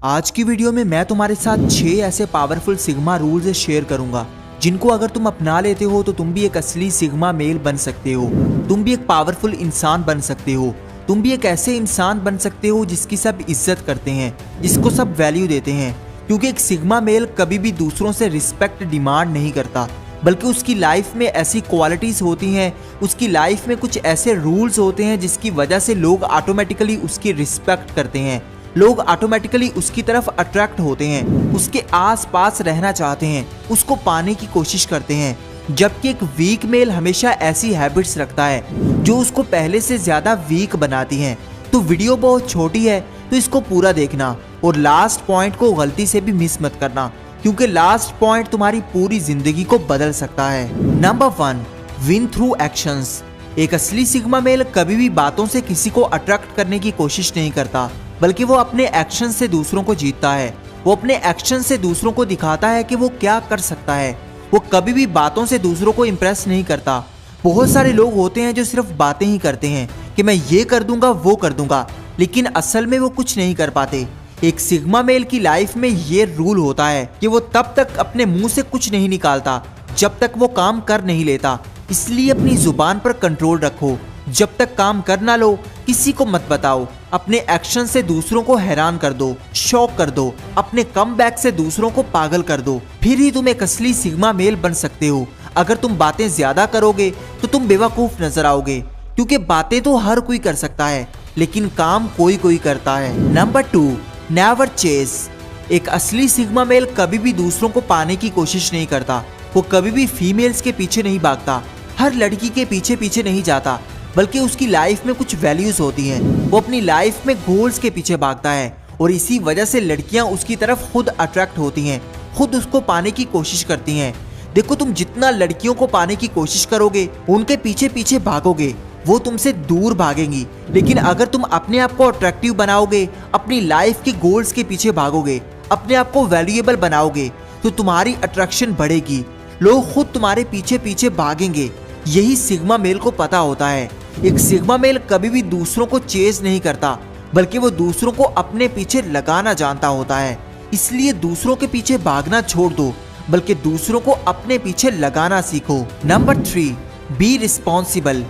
आज की वीडियो में मैं तुम्हारे साथ 6 ऐसे पावरफुल सिग्मा रूल्स शेयर करूंगा जिनको अगर तुम अपना लेते हो तो तुम भी एक असली सिग्मा मेल बन सकते हो। तुम भी एक पावरफुल इंसान बन सकते हो। तुम भी एक ऐसे इंसान बन सकते हो जिसकी सब इज्जत करते हैं, जिसको सब वैल्यू देते हैं। क्योंकि एक सिग्मा मेल कभी भी दूसरों से रिस्पेक्ट डिमांड नहीं करता, बल्कि उसकी लाइफ में ऐसी क्वालिटीज होती हैं, उसकी लाइफ में कुछ ऐसे रूल्स होते हैं जिसकी वजह से लोग ऑटोमेटिकली उसकी रिस्पेक्ट करते हैं। लोग ऑटोमेटिकली उसकी तरफ अट्रैक्ट होते हैं, उसके आसपास रहना चाहते हैं, उसको पाने की कोशिश करते हैं। जबकि एक वीक मेल हमेशा ऐसी हैबिट्स रखता है जो उसको पहले से ज्यादा वीक बनाती हैं। तो वीडियो बहुत छोटी है तो इसको पूरा देखना और लास्ट पॉइंट को गलती से भी मिस मत करना, क्योंकि लास्ट पॉइंट तुम्हारी पूरी जिंदगी को बदल सकता है। Number 1, win through actions. एक असली सिग्मा मेल कभी भी बातों से किसी को अट्रैक्ट करने की कोशिश नहीं करता, बल्कि वो अपने एक्शन से दूसरों को जीतता है। वो अपने एक्शन से दूसरों को दिखाता है कि वो क्या कर सकता है। वो कभी भी बातों से दूसरों को इम्प्रेस नहीं करता। बहुत सारे लोग होते हैं जो सिर्फ बातें ही करते हैं कि मैं ये कर दूंगा वो कर दूंगा, लेकिन असल में वो कुछ नहीं कर पाते। एक सिग्मा मेल की लाइफ में ये रूल होता है कि वो तब तक अपने मुंह से कुछ नहीं निकालता जब तक वो काम कर नहीं लेता। इसलिए अपनी जुबान पर कंट्रोल रखो। जब तक काम कर ना लो किसी को मत बताओ। अपने एक्शन से दूसरों को हैरान कर दो, शॉक कर दो। अपने कमबैक से दूसरों को पागल कर दो, फिर ही तुम एक असली सिग्मा मेल बन सकते हो। अगर तुम बातें ज्यादा करोगे तो तुम बेवकूफ नजर आओगे, क्योंकि बातें तो हर कोई कर सकता है लेकिन काम कोई कोई करता है। Number 2, never chase. एक असली सिग्मा मेल कभी भी दूसरों को पाने की कोशिश नहीं करता। वो कभी भी फीमेल्स के पीछे नहीं भागता, हर लड़की के पीछे पीछे नहीं जाता, बल्कि उसकी लाइफ में कुछ वैल्यूज होती हैं। वो अपनी लाइफ में गोल्स के पीछे भागता है और इसी वजह से लड़कियां उसकी तरफ खुद अट्रैक्ट होती हैं, खुद उसको पाने की कोशिश करती हैं। देखो, तुम जितना लड़कियों को पाने की कोशिश करोगे, उनके पीछे पीछे भागोगे, वो तुमसे दूर भागेंगी। लेकिन अगर तुम अपने आप को अट्रैक्टिव बनाओगे, अपनी लाइफ के गोल्स के पीछे भागोगे, अपने आप को वैल्यूएबल बनाओगे, तो तुम्हारी अट्रैक्शन बढ़ेगी। लोग खुद तुम्हारे पीछे पीछे भागेंगे। यही सिग्मा मेल को पता होता है। एक सिग्मा मेल कभी भी दूसरों को चेज नहीं करता, बल्कि वो दूसरों को अपने पीछे लगाना जानता होता है। इसलिए दूसरों के पीछे भागना छोड़ दो, बल्कि दूसरों को अपने पीछे लगाना सीखो। Number 3, be responsible.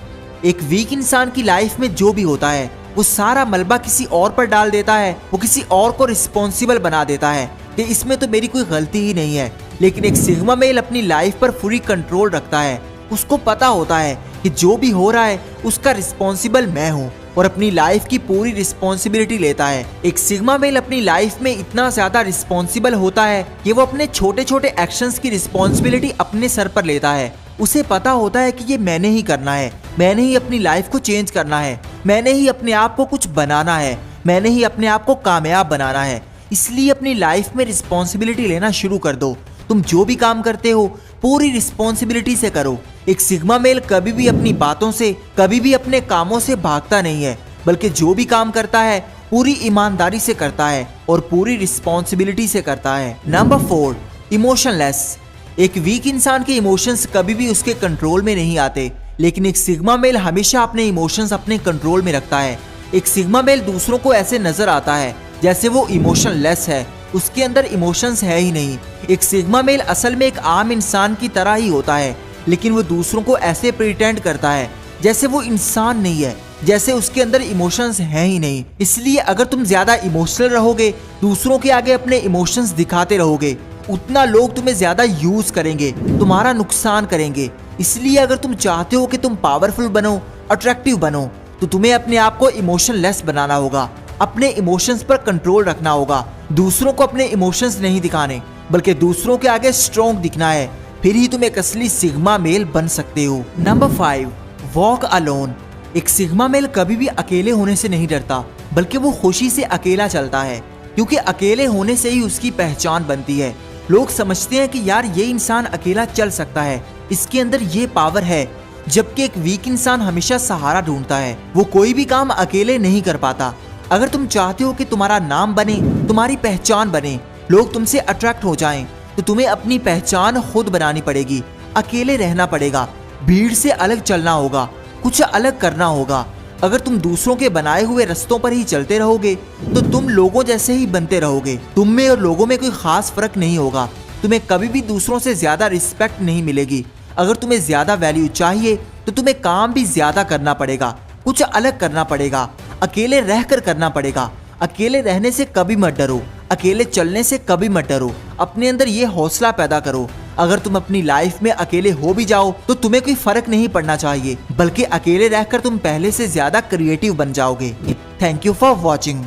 एक वीक इंसान की लाइफ में जो भी होता है वो सारा मलबा किसी और पर डाल देता है। वो किसी और को रिस्पॉन्सिबल बना देता है कि इसमें तो मेरी कोई गलती ही नहीं है। लेकिन एक सिग्मा मेल अपनी लाइफ पर पूरी कंट्रोल रखता है। उसको पता होता है कि जो भी हो रहा है उसका रिस्पॉन्सिबल मैं हूँ और अपनी लाइफ की पूरी रिस्पॉन्सिबिलिटी लेता है। एक सिग्मा मेल अपनी लाइफ में इतना ज्यादा रिस्पॉन्सिबल होता है कि वो अपने छोटे छोटे एक्शंस की रिस्पॉन्सिबिलिटी अपने सर पर लेता है। उसे पता होता है कि ये मैंने ही करना है, मैंने ही अपनी लाइफ को चेंज करना है, मैंने ही अपने आप को कुछ बनाना है, मैंने ही अपने आप को कामयाब बनाना है। इसलिए अपनी लाइफ में रिस्पॉन्सिबिलिटी लेना शुरू कर दो। तुम जो भी काम करते हो पूरी रिस्पॉन्सिबिलिटी से करो। एक सिग्मा मेल कभी भी अपनी बातों से, कभी भी अपने कामों से भागता नहीं है, बल्कि जो भी काम करता है पूरी ईमानदारी से करता है और पूरी रिस्पॉन्सिबिलिटी से करता है। Number 4, emotionless. एक वीक इंसान के इमोशंस कभी भी उसके कंट्रोल में नहीं आते, लेकिन एक सिग्मा मेल हमेशा अपने इमोशंस अपने कंट्रोल में रखता है। एक सिग्मा मेल दूसरों को ऐसे नजर आता है जैसे वो इमोशनलेस है, उसके अंदर इमोशंस है ही नहीं। एक सिग्मा मेल असल में एक आम इंसान की तरह ही होता है, लेकिन वो दूसरों को ऐसे प्रिटेंड करता है जैसे वो इंसान नहीं है, जैसे उसके अंदर इमोशंस हैं ही नहीं। इसलिए अगर तुम ज्यादा इमोशनल रहोगे, दूसरों के आगे अपने इमोशंस दिखाते रहोगे, उतना लोग तुम्हें ज्यादा यूज करेंगे, तुम्हारा नुकसान करेंगे। इसलिए अगर तुम चाहते हो कि तुम पावरफुल बनो, अट्रैक्टिव बनो, तो तुम्हें अपने आप को इमोशनलेस बनाना होगा, अपने इमोशंस पर कंट्रोल रखना होगा। दूसरों को अपने इमोशंस नहीं दिखाने, बल्कि दूसरों के आगे स्ट्रॉन्ग दिखना है। फिर ही तुम एक असली सिग्मा मेल बन सकते हो। Number 5, walk alone. एक सिग्मा मेल कभी भी अकेले होने से नहीं डरता, बल्कि वो खुशी से अकेला चलता है, क्योंकि अकेले होने से ही उसकी पहचान बनती है। लोग समझते हैं कि यार ये इंसान अकेला चल सकता है, इसके अंदर ये पावर है। जबकि एक वीक इंसान हमेशा सहारा ढूंढता है, वो कोई भी काम अकेले नहीं कर पाता। अगर तुम चाहते हो कि तुम्हारा नाम बने, तुम्हारी पहचान बने, लोग तुमसे अट्रैक्ट हो जाएं, तो तुम्हें अपनी पहचान खुद बनानी पड़ेगी। अकेले रहना पड़ेगा, भीड़ से अलग चलना होगा, कुछ अलग करना होगा। अगर तुम दूसरों के बनाए हुए रास्तों पर ही चलते रहोगे तो तुम लोगों जैसे ही बनते रहोगे। तुम में और लोगों में कोई खास फर्क नहीं होगा। तुम्हें कभी भी दूसरों से ज्यादा रिस्पेक्ट नहीं मिलेगी। अगर तुम्हें ज्यादा वैल्यू चाहिए तो तुम्हें काम भी ज्यादा करना पड़ेगा, कुछ अलग करना पड़ेगा, अकेले रहकर करना पड़ेगा। अकेले रहने से कभी मत डरो, अकेले चलने से कभी मत डरो। अपने अंदर ये हौसला पैदा करो। अगर तुम अपनी लाइफ में अकेले हो भी जाओ तो तुम्हें कोई फर्क नहीं पड़ना चाहिए, बल्कि अकेले रहकर तुम पहले से ज्यादा क्रिएटिव बन जाओगे। Thank you for watching.